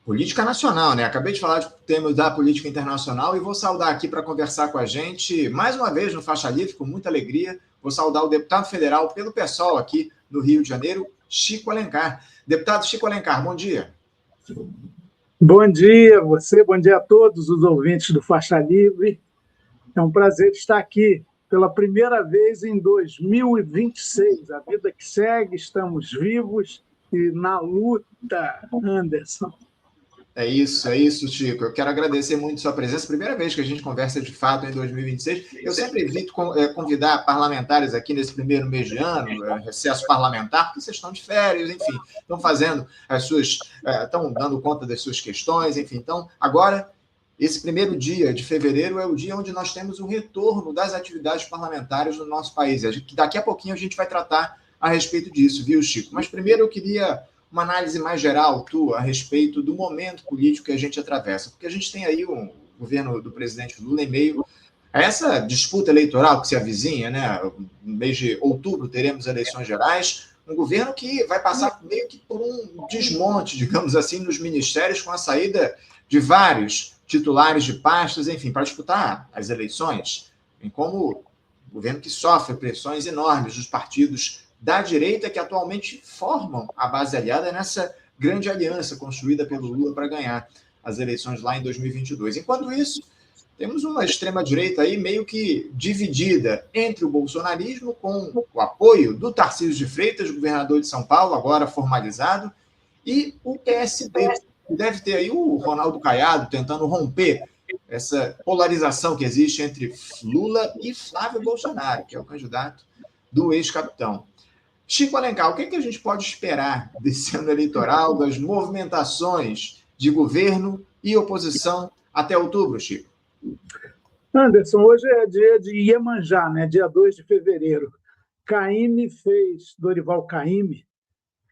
Política nacional, né? Acabei de falar de termos da política internacional e vou saudar aqui para conversar com a gente, mais uma vez no Faixa Livre, com muita alegria. Vou saudar o deputado federal pelo PSOL aqui no Rio de Janeiro, Chico Alencar. Deputado Chico Alencar, bom dia. Bom dia a você, bom dia a todos os ouvintes do Faixa Livre. É um prazer estar aqui pela primeira vez em 2026. A vida que segue, estamos vivos e na luta, Anderson. É isso, Chico. Eu quero agradecer muito sua presença. Primeira vez que a gente conversa de fato em 2026. Eu sempre evito convidar parlamentares aqui nesse primeiro mês de ano, recesso parlamentar, porque vocês estão de férias, enfim, estão fazendo estão dando conta das suas questões, enfim. Então, agora, esse primeiro dia de fevereiro é o dia onde nós temos o retorno das atividades parlamentares no nosso país. Daqui a pouquinho a gente vai tratar a respeito disso, viu, Chico? Mas primeiro eu queria uma análise mais geral tua a respeito do momento político que a gente atravessa, porque a gente tem aí o governo do presidente Lula em meio a essa disputa eleitoral que se avizinha, né? No mês de outubro teremos eleições gerais, um governo que vai passar meio que por um desmonte, digamos assim, nos ministérios, com a saída de vários titulares de pastas, enfim, para disputar as eleições, bem como um governo que sofre pressões enormes dos partidos da direita que atualmente formam a base aliada nessa grande aliança construída pelo Lula para ganhar as eleições lá em 2022. Enquanto isso, temos uma extrema-direita aí meio que dividida entre o bolsonarismo, com o apoio do Tarcísio de Freitas, governador de São Paulo, agora formalizado, e o PSD. Deve ter aí o Ronaldo Caiado tentando romper essa polarização que existe entre Lula e Flávio Bolsonaro, que é o candidato do ex-capitão. Chico Alencar, o que a gente pode esperar desse ano eleitoral, das movimentações de governo e oposição até outubro, Chico? Anderson, hoje é dia de Iemanjá, né? Dia 2 de fevereiro. Dorival Caymmi,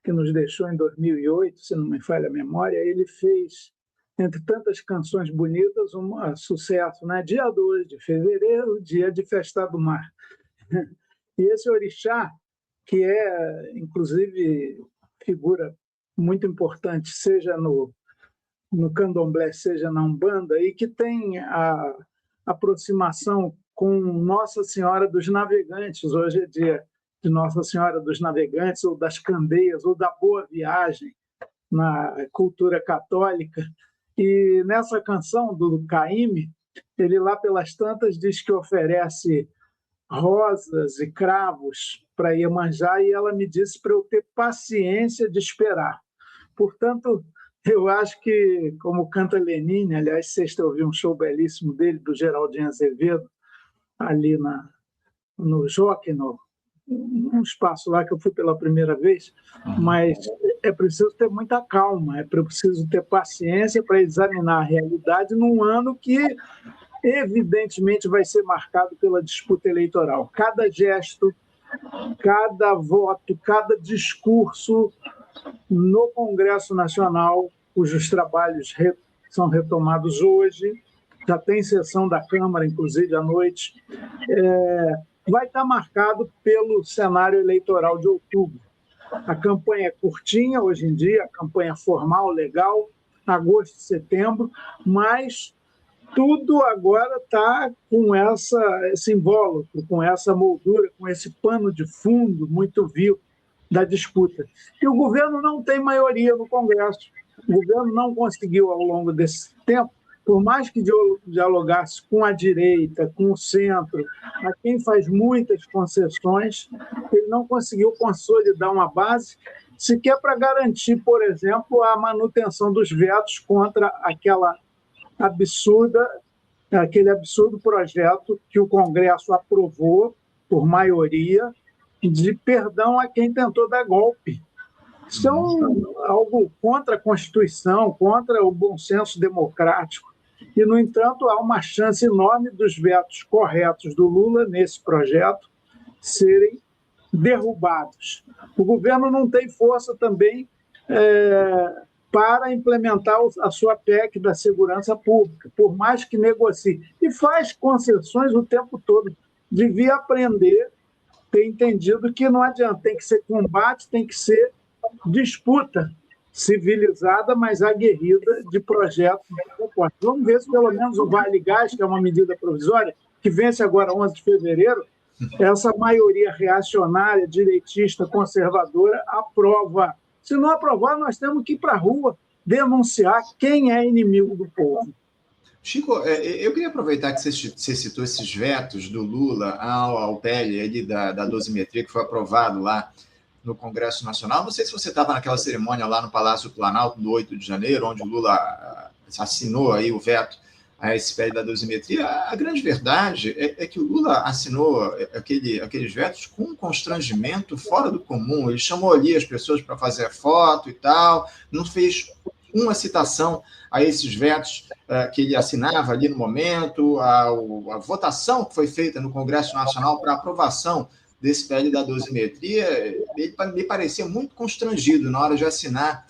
que nos deixou em 2008, se não me falha a memória, ele fez, entre tantas canções bonitas, um sucesso, né? Dia 2 de fevereiro, dia de festa do mar. E esse orixá, que é, inclusive, figura muito importante, seja no candomblé, seja na Umbanda, e que tem a aproximação com Nossa Senhora dos Navegantes. Hoje é dia de Nossa Senhora dos Navegantes, ou das Candeias, ou da Boa Viagem, na cultura católica. E nessa canção do Caymmi, ele lá pelas tantas diz que oferece rosas e cravos para Iemanjá, e ela me disse para eu ter paciência de esperar. Portanto, eu acho que, como canta Lenine, aliás, sexta eu vi um show belíssimo dele, do Geraldinho Azevedo, ali no Jockey, num espaço lá que eu fui pela primeira vez, mas é preciso ter muita calma, é preciso ter paciência para examinar a realidade num ano que evidentemente vai ser marcado pela disputa eleitoral. Cada gesto, cada voto, cada discurso no Congresso Nacional, cujos trabalhos são retomados hoje, já tem sessão da Câmara, inclusive, à noite, vai estar marcado pelo cenário eleitoral de outubro. A campanha é curtinha hoje em dia, a campanha formal, legal, agosto e setembro, mas tudo agora está com esse invólucro, com essa moldura, com esse pano de fundo muito vivo da disputa. E o governo não tem maioria no Congresso. O governo não conseguiu, ao longo desse tempo, por mais que dialogasse com a direita, com o centro, a quem faz muitas concessões, ele não conseguiu consolidar uma base sequer para garantir, por exemplo, a manutenção dos vetos contra aquele absurdo projeto que o Congresso aprovou por maioria de perdão a quem tentou dar golpe. Isso é algo contra a Constituição, contra o bom senso democrático. E, no entanto, há uma chance enorme dos vetos corretos do Lula nesse projeto serem derrubados. O governo não tem força também para implementar a sua PEC da segurança pública, por mais que negocie. E faz concessões o tempo todo. Devia aprender, ter entendido que não adianta, tem que ser combate, tem que ser disputa. civilizada, mas aguerrida de projetos de proposta. Vamos ver se pelo menos o Vale Gás, que é uma medida provisória, que vence agora 11 de fevereiro, essa maioria reacionária, direitista, conservadora, aprova. Se não aprovar, nós temos que ir para a rua denunciar quem é inimigo do povo. Chico, eu queria aproveitar que você citou esses vetos do Lula ao PL ali da dosimetria, que foi aprovado lá no Congresso Nacional. Não sei se você estava naquela cerimônia lá no Palácio do Planalto, do 8 de janeiro, onde o Lula assinou aí o veto a esse PL da dosimetria. A grande verdade é que o Lula assinou aqueles vetos com um constrangimento fora do comum. Ele chamou ali as pessoas para fazer foto e tal, não fez uma citação a esses vetos que ele assinava ali no momento, a votação que foi feita no Congresso Nacional para aprovação desse PL da dosimetria. Ele me parecia muito constrangido na hora de assinar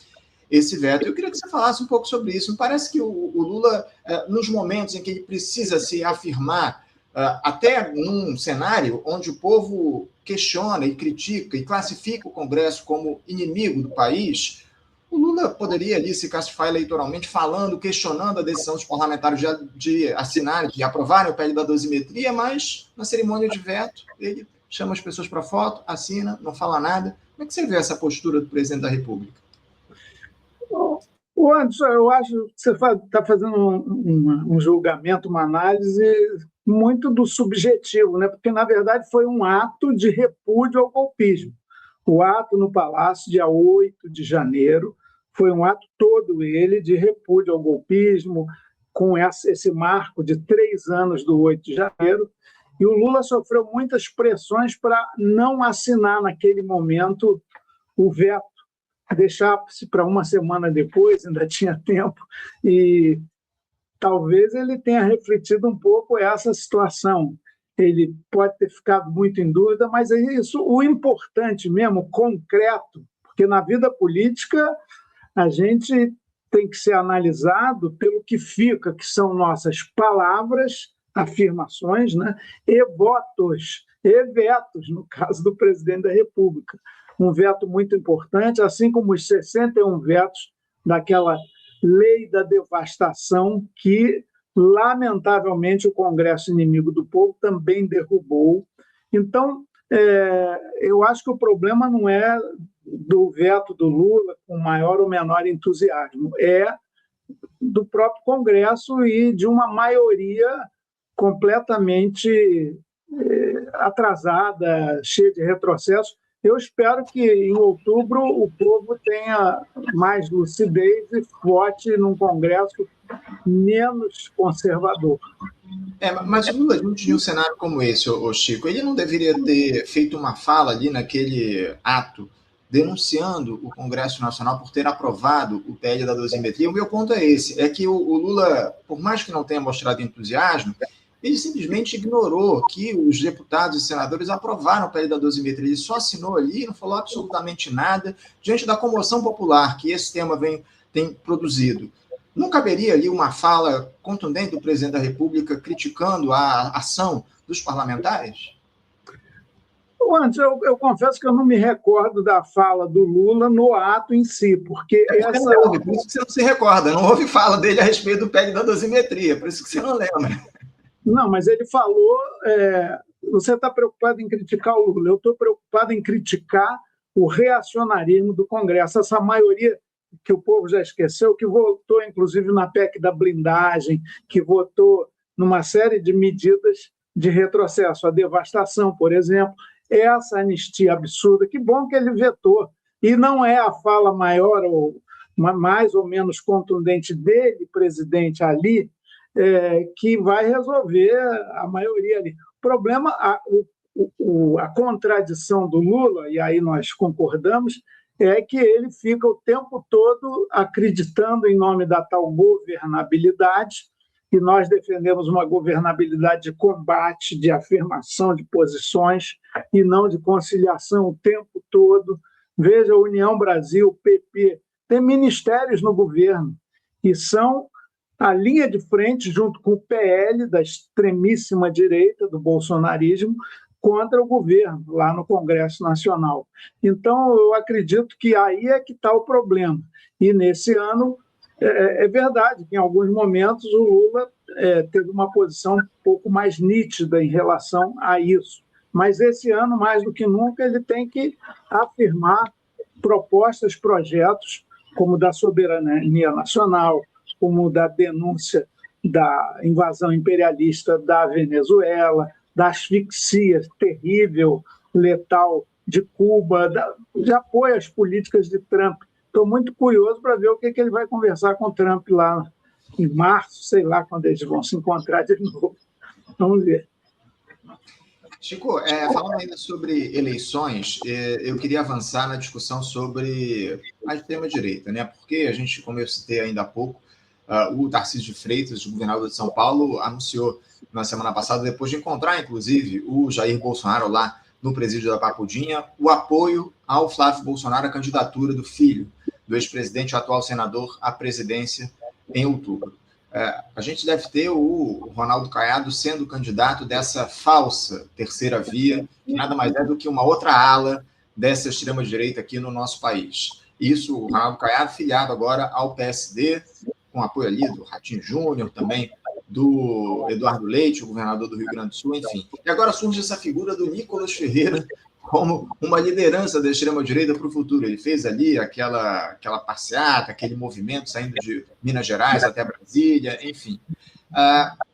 esse veto. Eu queria que você falasse um pouco sobre isso. Me parece que o Lula, nos momentos em que ele precisa se afirmar, até num cenário onde o povo questiona e critica e classifica o Congresso como inimigo do país, o Lula poderia ali se classificar eleitoralmente falando, questionando a decisão dos parlamentares de assinarem, de aprovarem o PL da dosimetria, mas na cerimônia de veto ele chama as pessoas para foto, assina, não fala nada. Como é que você vê essa postura do presidente da República? Anderson, eu acho que você está fazendo um julgamento, uma análise muito do subjetivo, né? Porque, na verdade, foi um ato de repúdio ao golpismo. O ato no Palácio, dia 8 de janeiro, foi um ato todo ele de repúdio ao golpismo, com esse marco de 3 anos do 8 de janeiro, e o Lula sofreu muitas pressões para não assinar naquele momento o veto, deixar-se para uma semana depois, ainda tinha tempo, e talvez ele tenha refletido um pouco essa situação. Ele pode ter ficado muito em dúvida, mas é isso, o importante mesmo, concreto, porque na vida política a gente tem que ser analisado pelo que fica, que são nossas palavras, afirmações, né, e votos, e vetos, no caso do presidente da República. Um veto muito importante, assim como os 61 vetos daquela lei da devastação que, lamentavelmente, o Congresso Inimigo do Povo também derrubou. Então, eu acho que o problema não é do veto do Lula com maior ou menor entusiasmo, é do próprio Congresso e de uma maioria completamente atrasada, cheia de retrocessos. Eu espero que em outubro o povo tenha mais lucidez e vote num Congresso menos conservador. Mas o Lula, diante de um cenário como esse, Chico, ele não deveria ter feito uma fala ali naquele ato denunciando o Congresso Nacional por ter aprovado o PL da dosimetria? O meu ponto é esse, é que o Lula, por mais que não tenha mostrado entusiasmo, ele simplesmente ignorou que os deputados e senadores aprovaram o PL da dosimetria. Ele só assinou ali, não falou absolutamente nada, diante da comoção popular que esse tema tem produzido. Não caberia ali uma fala contundente do presidente da República criticando a ação dos parlamentares? Antes, eu confesso que eu não me recordo da fala do Lula no ato em si, porque não houve, por isso que você não se recorda, não houve fala dele a respeito do PL da dosimetria, por isso que você não lembra. Não, mas ele falou, você está preocupado em criticar o Lula, eu estou preocupado em criticar o reacionarismo do Congresso, essa maioria que o povo já esqueceu, que votou, inclusive, na PEC da blindagem, que votou numa série de medidas de retrocesso, a devastação, por exemplo, essa anistia absurda, que bom que ele vetou, e não é a fala maior ou mais ou menos contundente dele, presidente, ali, que vai resolver a maioria ali. O problema, a contradição do Lula, e aí nós concordamos, é que ele fica o tempo todo acreditando em nome da tal governabilidade, e nós defendemos uma governabilidade de combate, de afirmação de posições, e não de conciliação o tempo todo. Veja, a União Brasil, o PP, tem ministérios no governo, e são a linha de frente, junto com o PL, da extremíssima direita, do bolsonarismo, contra o governo, lá no Congresso Nacional. Então, eu acredito que aí é que está o problema. E nesse ano, é verdade que em alguns momentos o Lula teve uma posição um pouco mais nítida em relação a isso. Mas esse ano, mais do que nunca, ele tem que afirmar propostas, projetos, como da soberania nacional, como da denúncia da invasão imperialista da Venezuela, da asfixia terrível, letal de Cuba, de apoio às políticas de Trump. Estou muito curioso para ver o que ele vai conversar com o Trump lá em março, sei lá quando eles vão se encontrar de novo. Vamos ver. Chico, falando ainda sobre eleições, eu queria avançar na discussão sobre a extrema-direita, né? Porque a gente, como eu citei ainda há pouco, o Tarcísio de Freitas, o governador de São Paulo, anunciou na semana passada, depois de encontrar, inclusive, o Jair Bolsonaro lá no presídio da Paculdinha, o apoio ao Flávio Bolsonaro, a candidatura do filho do ex-presidente, o atual senador, à presidência em outubro. A gente deve ter o Ronaldo Caiado sendo candidato dessa falsa terceira via, que nada mais é do que uma outra ala dessa extrema-direita aqui no nosso país. Isso, o Ronaldo Caiado, filiado agora ao PSD, com apoio ali do Ratinho Júnior, também do Eduardo Leite, o governador do Rio Grande do Sul, enfim. E agora surge essa figura do Nicolas Ferreira como uma liderança da extrema-direita para o futuro. Ele fez ali aquela passeata, aquele movimento saindo de Minas Gerais até Brasília, enfim.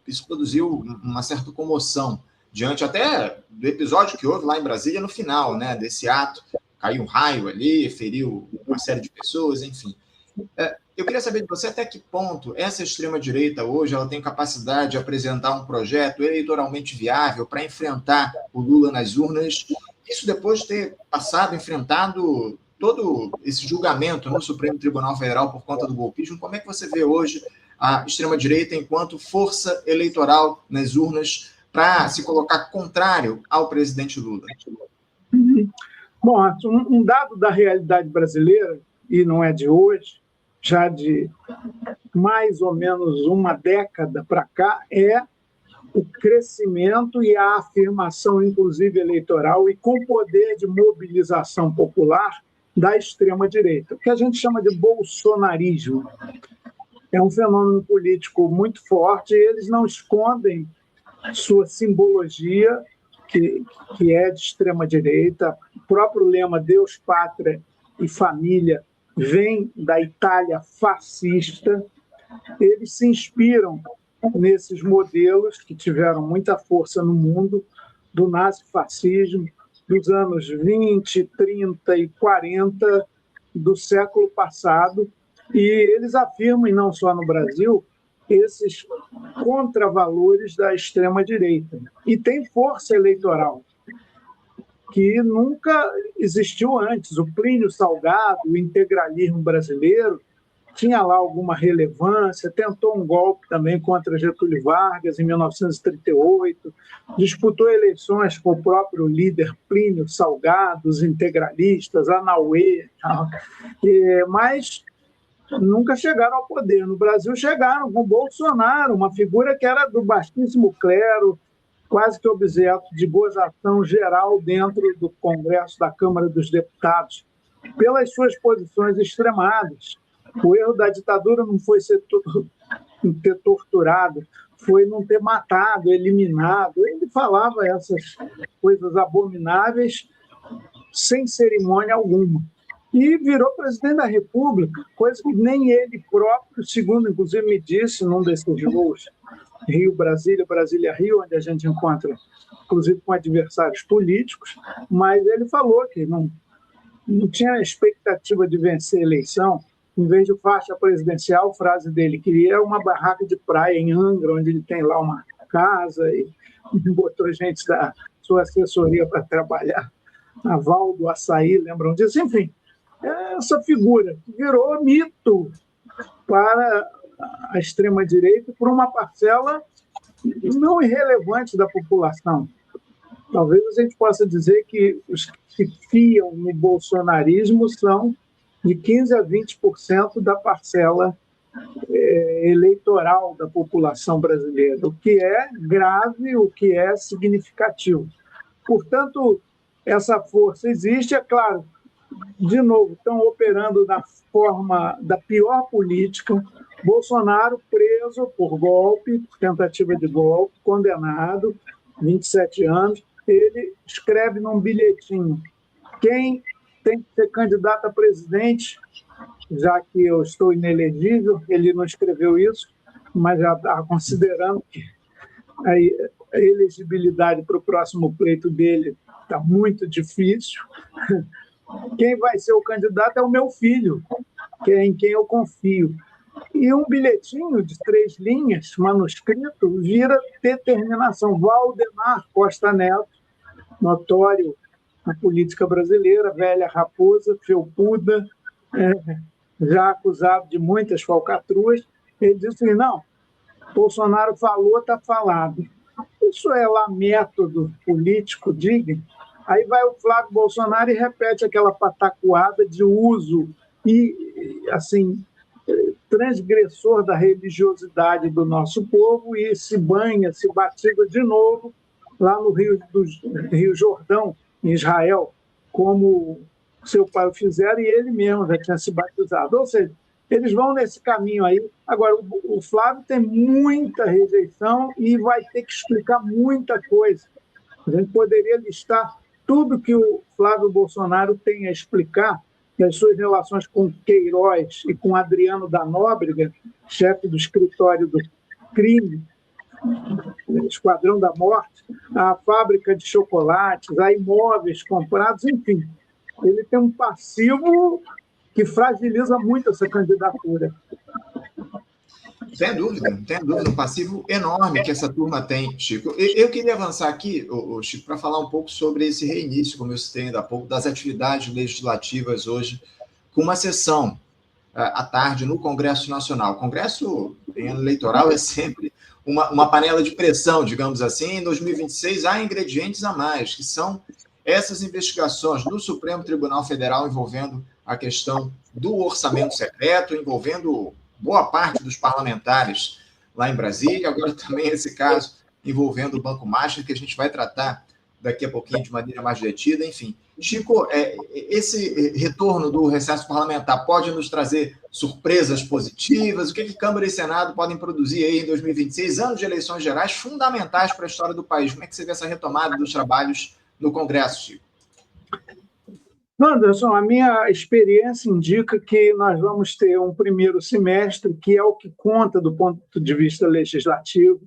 Isso produziu uma certa comoção diante até do episódio que houve lá em Brasília no final, né, desse ato. Caiu um raio ali, feriu uma série de pessoas, enfim. Eu queria saber de você até que ponto essa extrema-direita hoje ela tem capacidade de apresentar um projeto eleitoralmente viável para enfrentar o Lula nas urnas, isso depois de ter enfrentado todo esse julgamento no Supremo Tribunal Federal por conta do golpismo. Como é que você vê hoje a extrema-direita enquanto força eleitoral nas urnas para se colocar contrário ao presidente Lula? Bom, um dado da realidade brasileira, e não é de hoje, já de mais ou menos uma década para cá, é o crescimento e a afirmação, inclusive eleitoral, e com poder de mobilização popular da extrema-direita, o que a gente chama de bolsonarismo. É um fenômeno político muito forte e eles não escondem sua simbologia, que é de extrema-direita. O próprio lema Deus, Pátria e Família vem da Itália fascista. Eles se inspiram nesses modelos que tiveram muita força no mundo, do nazifascismo, dos anos 20, 30 e 40 do século passado, e eles afirmam, e não só no Brasil, esses contravalores da extrema-direita. E tem força eleitoral, que nunca existiu antes. O Plínio Salgado, o integralismo brasileiro, tinha lá alguma relevância, tentou um golpe também contra Getúlio Vargas em 1938, disputou eleições com o próprio líder Plínio Salgado, os integralistas, Anauê, mas nunca chegaram ao poder. No Brasil chegaram com Bolsonaro, uma figura que era do baixíssimo clero, quase que objeto de gozação geral dentro do Congresso da Câmara dos Deputados, pelas suas posições extremadas. O erro da ditadura não foi ter torturado, foi não ter matado, eliminado. Ele falava essas coisas abomináveis sem cerimônia alguma. E virou presidente da República, coisa que nem ele próprio, segundo inclusive me disse num desses voos, Rio-Brasília, Brasília-Rio, onde a gente encontra, inclusive, com adversários políticos, mas ele falou que não tinha expectativa de vencer a eleição. Em vez de faixa presidencial, a frase dele queria uma barraca de praia em Angra, onde ele tem lá uma casa e botou gente da sua assessoria para trabalhar. Naval do Açaí, lembram disso? Enfim, essa figura que virou mito para a extrema-direita por uma parcela não irrelevante da população. Talvez a gente possa dizer que os que fiam no bolsonarismo são de 15% a 20% da parcela eleitoral da população brasileira, o que é grave, o que é significativo. Portanto, essa força existe, é claro, de novo, estão operando na forma da pior política. Bolsonaro preso por golpe, tentativa de golpe, condenado, 27 anos. Ele escreve num bilhetinho: quem tem que ser candidato a presidente, já que eu estou inelegível, ele não escreveu isso, mas já está considerando que a elegibilidade para o próximo pleito dele está muito difícil. Quem vai ser o candidato é o meu filho, que é em quem eu confio. E um bilhetinho de 3 linhas, manuscrito, vira determinação. Valdemar Costa Neto, notório na política brasileira, velha raposa, felpuda, já acusado de muitas falcatruas, ele disse assim: não, Bolsonaro falou, está falado. Isso é lá método político digno? Aí vai o Flávio Bolsonaro e repete aquela pataquada de uso e, assim, transgressor da religiosidade do nosso povo, e se banha, se batiza de novo lá no Rio Jordão, em Israel, como seu pai o fizeram, e ele mesmo já tinha se batizado. Ou seja, eles vão nesse caminho aí. Agora, o Flávio tem muita rejeição e vai ter que explicar muita coisa. A gente poderia listar tudo que o Flávio Bolsonaro tem a explicar das suas relações com Queiroz e com Adriano da Nóbrega, chefe do escritório do crime, Esquadrão da Morte, a fábrica de chocolates, a imóveis comprados, enfim. Ele tem um passivo que fragiliza muito essa candidatura. Sem dúvida, um passivo enorme que essa turma tem, Chico. Eu queria avançar aqui, Chico, para falar um pouco sobre esse reinício, como eu citei ainda há pouco, das atividades legislativas hoje, com uma sessão à tarde no Congresso Nacional. O Congresso em ano eleitoral é sempre uma panela de pressão, digamos assim. Em 2026 há ingredientes a mais, que são essas investigações no Supremo Tribunal Federal envolvendo a questão do orçamento secreto, envolvendo boa parte dos parlamentares lá em Brasília, agora também esse caso envolvendo o Banco Master, que a gente vai tratar daqui a pouquinho de maneira mais detida, enfim. Chico, esse retorno do recesso parlamentar pode nos trazer surpresas positivas? O que Câmara e Senado podem produzir aí em 2026, anos de eleições gerais fundamentais para a história do país? Como é que você vê essa retomada dos trabalhos no Congresso, Chico? Anderson, a minha experiência indica que nós vamos ter um primeiro semestre, que é o que conta do ponto de vista legislativo,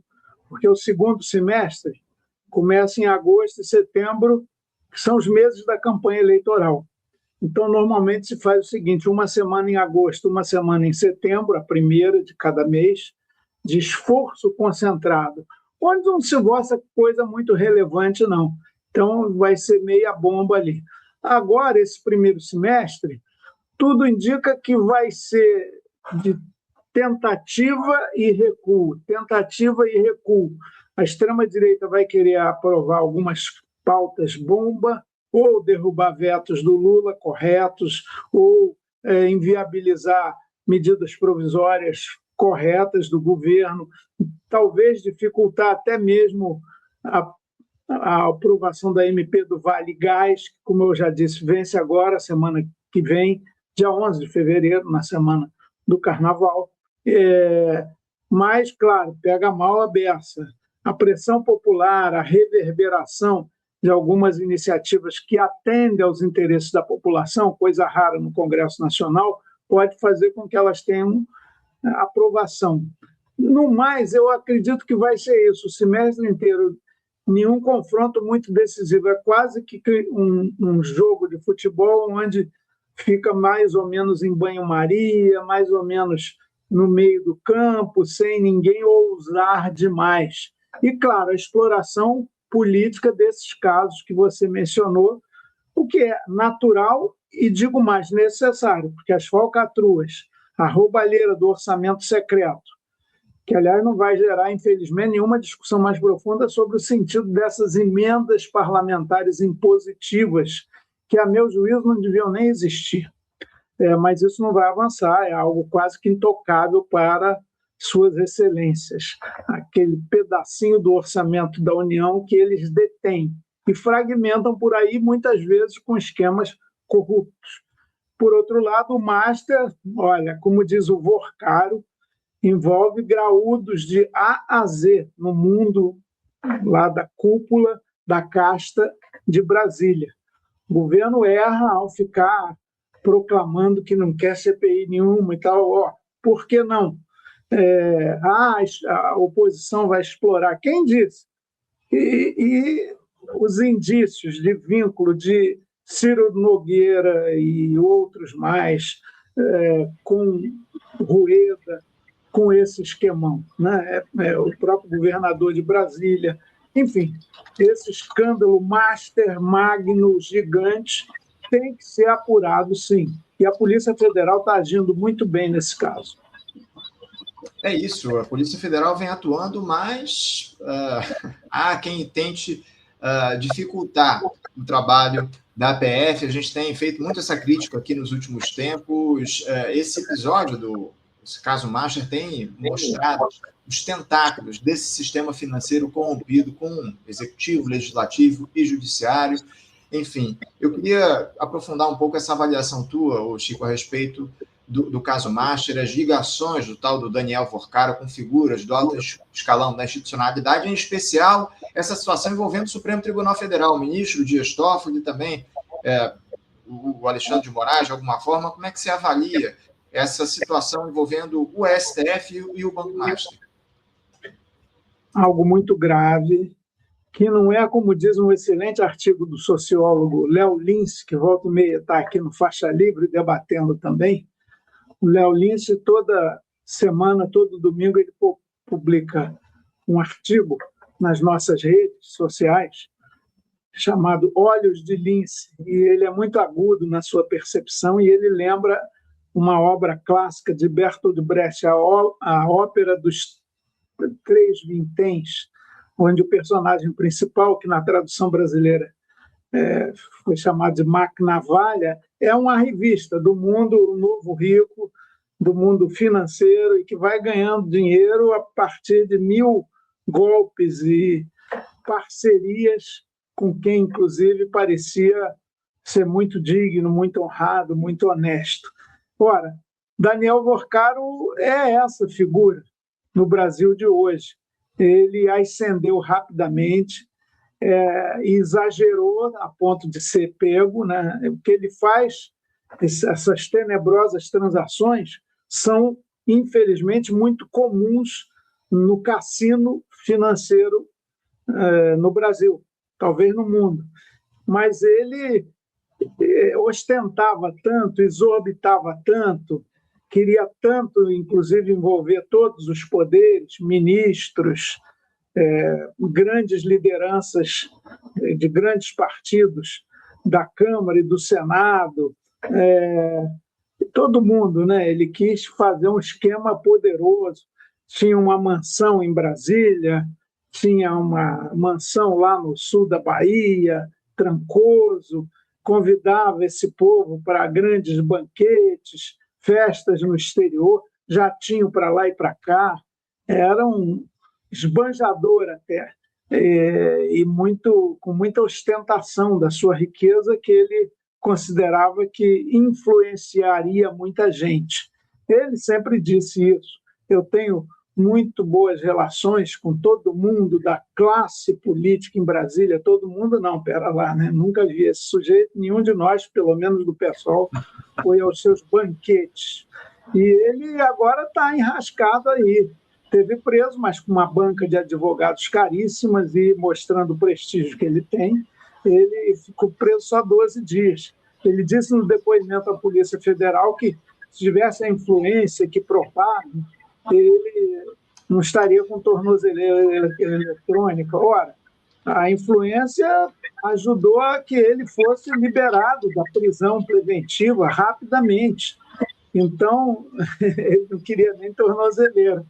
porque o segundo semestre começa em agosto e setembro, que são os meses da campanha eleitoral. Então, normalmente se faz o seguinte: uma semana em agosto, uma semana em setembro, a primeira de cada mês, de esforço concentrado, onde não se mostra coisa muito relevante, não. Então, vai ser meia bomba ali. Agora, esse primeiro semestre, tudo indica que vai ser de tentativa e recuo, tentativa e recuo. A extrema-direita vai querer aprovar algumas pautas bomba, ou derrubar vetos do Lula corretos, ou inviabilizar medidas provisórias corretas do governo, talvez dificultar até mesmo a aprovação da MP do Vale Gás, que, como eu já disse, vence agora, semana que vem, dia 11 de fevereiro, na semana do Carnaval. Mas, claro, pega mal a beça. A pressão popular, a reverberação de algumas iniciativas que atendem aos interesses da população, coisa rara no Congresso Nacional, pode fazer com que elas tenham aprovação. No mais, eu acredito que vai ser isso, o semestre inteiro. Nenhum confronto muito decisivo, é quase que um jogo de futebol onde fica mais ou menos em banho-maria, mais ou menos no meio do campo, sem ninguém ousar demais. E, claro, a exploração política desses casos que você mencionou, o que é natural e, digo mais, necessário, porque as falcatruas, a roubalheira do orçamento secreto, que, aliás, não vai gerar, infelizmente, nenhuma discussão mais profunda sobre o sentido dessas emendas parlamentares impositivas, que, a meu juízo, não deviam nem existir. Mas isso não vai avançar, é algo quase que intocável para suas excelências. Aquele pedacinho do orçamento da União que eles detêm e fragmentam por aí, muitas vezes com esquemas corruptos. Por outro lado, o Master, olha, como diz o Vorcaro, envolve graúdos de A a Z no mundo lá da cúpula da casta de Brasília. O governo erra ao ficar proclamando que não quer CPI nenhuma e tal. Por que não? A oposição vai explorar. Quem disse? E os indícios de vínculo de Ciro Nogueira e outros mais com Rueda, com esse esquemão, né? O próprio governador de Brasília, enfim, esse escândalo master, magno, gigante, tem que ser apurado, sim. E a Polícia Federal está agindo muito bem nesse caso. É isso, a Polícia Federal vem atuando, mas há quem tente dificultar o trabalho da PF. A gente tem feito muito essa crítica aqui nos últimos tempos. Esse episódio esse caso Master tem mostrado os tentáculos desse sistema financeiro corrompido com executivo, legislativo e judiciário. Enfim, eu queria aprofundar um pouco essa avaliação tua, Chico, a respeito do caso Master, as ligações do tal do Daniel Vorcaro com figuras do alto escalão da institucionalidade, em especial essa situação envolvendo o Supremo Tribunal Federal, o ministro Dias Toffoli e também o Alexandre de Moraes, de alguma forma. Como é que você avalia essa situação envolvendo o STF e o Banco Master? Algo muito grave, que não é, como diz um excelente artigo do sociólogo Léo Lins, que volta e meia está aqui no Faixa Livre debatendo também. O Léo Lins, toda semana, todo domingo, ele publica um artigo nas nossas redes sociais chamado Olhos de Lins, e ele é muito agudo na sua percepção, e ele lembra uma obra clássica de Bertolt Brecht, a ópera dos Três Vinténs, onde o personagem principal, que na tradução brasileira foi chamado de Mac Navalha, é uma revista do mundo novo rico, do mundo financeiro, e que vai ganhando dinheiro a partir de 1000 golpes e parcerias com quem, inclusive, parecia ser muito digno, muito honrado, muito honesto. Ora, Daniel Vorcaro é essa figura no Brasil de hoje. Ele ascendeu rapidamente, e exagerou a ponto de ser pego, né? O que ele faz, essas tenebrosas transações, são, infelizmente, muito comuns no cassino financeiro no Brasil, talvez no mundo. Mas ele ostentava tanto, exorbitava tanto, queria tanto, inclusive, envolver todos os poderes, ministros, grandes lideranças de grandes partidos da Câmara e do Senado, todo mundo, né? Ele quis fazer um esquema poderoso. Tinha uma mansão em Brasília, tinha uma mansão lá no sul da Bahia, Trancoso, convidava esse povo para grandes banquetes, festas no exterior, jatinho para lá e para cá. Era um esbanjador até, e com muita ostentação da sua riqueza, que ele considerava que influenciaria muita gente. Ele sempre disse isso. Eu tenho muito boas relações com todo mundo da classe política em Brasília. Todo mundo não, pera lá, né? Nunca vi esse sujeito, nenhum de nós, pelo menos do PSOL, foi aos seus banquetes. E ele agora está enrascado aí. Teve preso, mas com uma banca de advogados caríssimas e mostrando o prestígio que ele tem, ele ficou preso só 12 dias. Ele disse no depoimento à Polícia Federal que, se tivesse a influência que propaga, ele não estaria com tornozeleira eletrônica. Ora, a influência ajudou a que ele fosse liberado da prisão preventiva rapidamente. Então, ele não queria nem tornozeleira.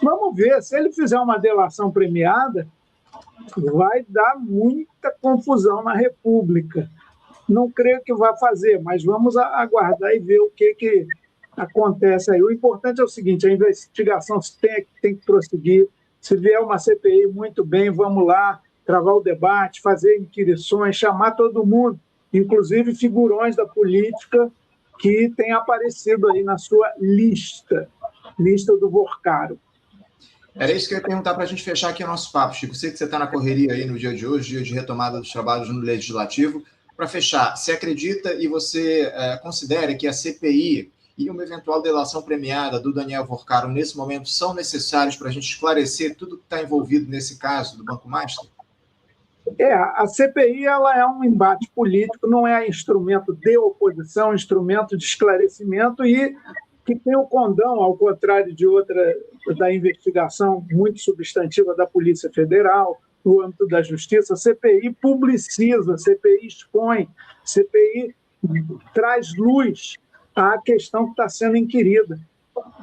Vamos ver, se ele fizer uma delação premiada, vai dar muita confusão na República. Não creio que vai fazer, mas vamos aguardar e ver o que acontece aí. O importante é o seguinte: a investigação tem que prosseguir. Se vier uma CPI, muito bem, vamos lá, travar o debate, fazer inquirições, chamar todo mundo, inclusive figurões da política que têm aparecido aí na sua lista do Vorcaro. Era isso que eu ia perguntar para a gente fechar aqui o nosso papo, Chico. Sei que você está na correria aí no dia de hoje, dia de retomada dos trabalhos no Legislativo. Para fechar, você acredita e você considera que a CPI e uma eventual delação premiada do Daniel Vorcaro, nesse momento, são necessários para a gente esclarecer tudo que está envolvido nesse caso do Banco Master? A CPI ela é um embate político, não é instrumento de oposição, instrumento de esclarecimento e que tem o condão, ao contrário de outra da investigação muito substantiva da Polícia Federal, no âmbito da Justiça. A CPI publiciza, a CPI expõe, a CPI traz luz à questão que está sendo inquirida.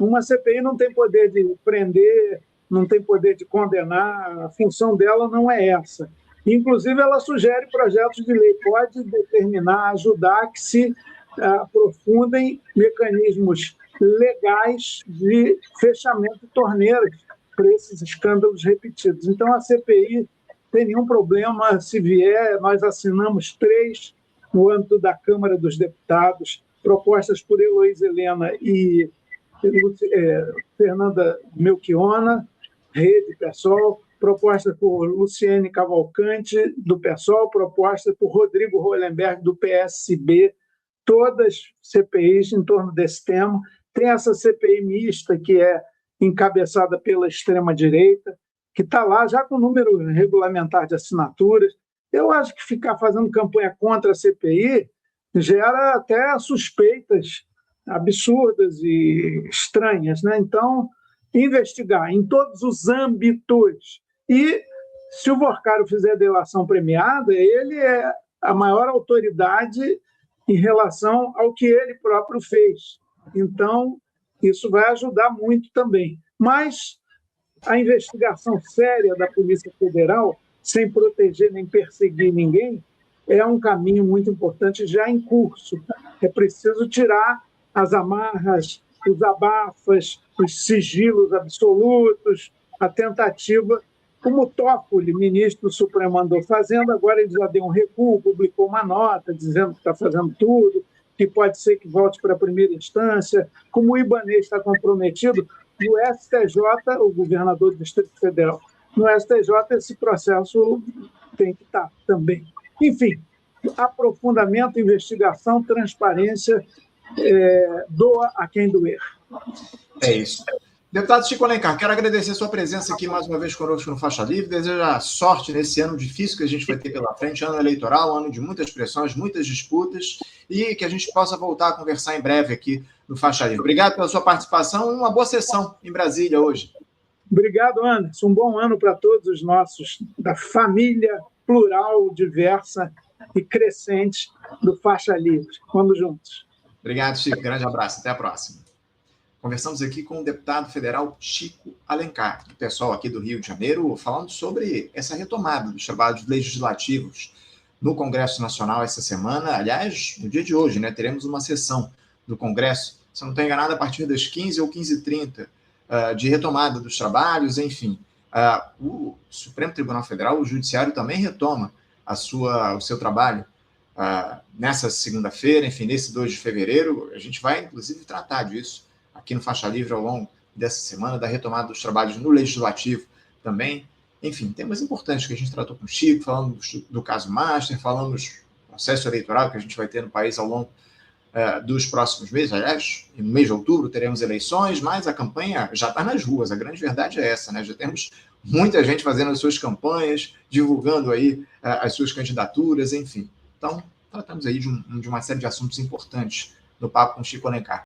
Uma CPI não tem poder de prender, não tem poder de condenar, a função dela não é essa. Inclusive, ela sugere projetos de lei, pode determinar, ajudar que se aprofundem mecanismos legais de fechamento de torneiras para esses escândalos repetidos. Então, a CPI tem nenhum problema se vier, nós assinamos 3 no âmbito da Câmara dos Deputados, propostas por Heloísa Helena e Fernanda Melchiona, Rede PSOL, proposta por Luciene Cavalcante, do PSOL, proposta por Rodrigo Hollenberg, do PSB, todas CPIs em torno desse tema. Tem essa CPI mista, que é encabeçada pela extrema-direita, que está lá já com número regulamentar de assinaturas. Eu acho que ficar fazendo campanha contra a CPI gera até suspeitas absurdas e estranhas, né? Então, investigar em todos os âmbitos. E, se o Vorcaro fizer delação premiada, ele é a maior autoridade em relação ao que ele próprio fez. Então, isso vai ajudar muito também. Mas a investigação séria da Polícia Federal, sem proteger nem perseguir ninguém, é um caminho muito importante já em curso. É preciso tirar as amarras, os abafas, os sigilos absolutos, a tentativa, como o Toffoli, ministro do Supremo, andou fazendo, agora ele já deu um recuo, publicou uma nota dizendo que está fazendo tudo, que pode ser que volte para a primeira instância, como o Ibanez está comprometido, no STJ, o governador do Distrito Federal, no STJ esse processo tem que estar também. Enfim, aprofundamento, investigação, transparência, doa a quem doer. É isso. Deputado Chico Alencar, quero agradecer a sua presença aqui mais uma vez conosco no Faixa Livre, desejar sorte nesse ano difícil que a gente vai ter pela frente, ano eleitoral, ano de muitas pressões, muitas disputas, e que a gente possa voltar a conversar em breve aqui no Faixa Livre. Obrigado pela sua participação e uma boa sessão em Brasília hoje. Obrigado, Anderson. Um bom ano para todos os nossos, da família plural, diversa e crescente do Faixa Livre. Vamos juntos. Obrigado, Chico. Grande abraço. Até a próxima. Conversamos aqui com o deputado federal Chico Alencar, do pessoal aqui do Rio de Janeiro, falando sobre essa retomada dos trabalhos legislativos no Congresso Nacional essa semana. Aliás, no dia de hoje, né, teremos uma sessão do Congresso, se eu não estou enganado, a partir das 15 ou 15h30, de retomada dos trabalhos, enfim. O Supremo Tribunal Federal, o Judiciário, também retoma o seu trabalho nessa segunda-feira, enfim, nesse 2 de fevereiro. A gente vai, inclusive, tratar disso aqui no Faixa Livre ao longo dessa semana, da retomada dos trabalhos no Legislativo também. Enfim, temas importantes que a gente tratou com o Chico, falamos do caso Master, falamos do processo eleitoral que a gente vai ter no país ao longo dos próximos meses. Aliás, no mês de outubro teremos eleições, mas a campanha já está nas ruas, a grande verdade é essa, né? Já temos muita gente fazendo as suas campanhas, divulgando aí as suas candidaturas, enfim. Então, tratamos aí de uma série de assuntos importantes no papo com o Chico Alencar.